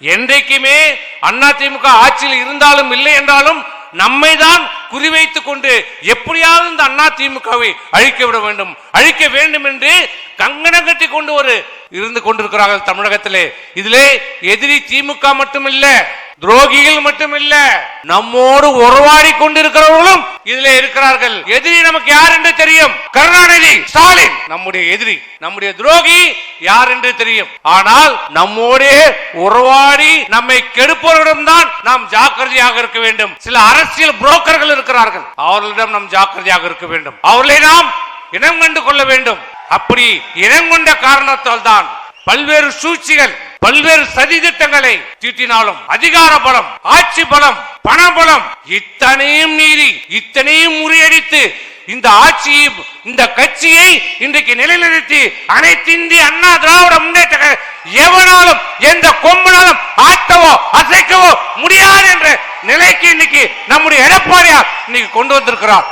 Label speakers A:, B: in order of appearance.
A: என்றைக்குமே அதிமுக ஆட்சியில் இருந்தாலும் இல்லை என்றாலும் நம்மை தான் குறிவைத்துக் கொண்டு எப்படியாவது இந்த அதிமுகவை அழிக்க வேண்டும் என்று கங்கணம் கட்டி கொண்டு இருந்து கொண்டிருக்கிறார்கள் தமிழகத்திலே. இதிலே எதிரி திமுக மட்டுமில்ல, துரோகிகள் மட்டுமில்ல, நம்மோடு உறவாடி கொண்டிருக்கிறவர்களும் இதிலே இருக்கிறார்கள். எதிரி நமக்கு யார் என்று தெரியும், கருணாநிதி ஸ்டாலின் நம்முடைய எதிரி, நம்முடைய துரோகி யார் என்று தெரியும். ஆனால் நம்மோடே உறவாடி நம்மை கெடுப்பவர்களிடம் தான் நாம் ஜாக்கிரதையாக இருக்க வேண்டும். சில அரசியல் புரோக்கர்கள் இருக்கிறார்கள், அவர்களிடம் நாம் ஜாக்கிரதையாக இருக்க வேண்டும். அவர்களை நாம் இனம் கண்டு கொள்ள வேண்டும். அப்படி இனம் கொண்ட காரணத்தால் தான் பல்வேறு சூழ்ச்சிகள், பல்வேறு சதி திட்டங்களை தீட்டினாலும் அதிகார பலம், ஆட்சி பலம், பண பலம் இத்தனையும் மீறி இத்தனையும் முறியடித்து இந்த ஆட்சியை, இந்த கட்சியை இன்றைக்கு நிலைநிறுத்தி அனைத்து இந்திய அண்ணா திராவிட முன்னேற்ற எவனாலும் எந்த கொம்பனாலும் ஆட்டவோ அசைக்கவோ முடியாது என்ற நிலைக்கு இன்னைக்கு நம்முடைய எடப்பாடியார் இன்னைக்கு கொண்டு வந்திருக்கிறார்.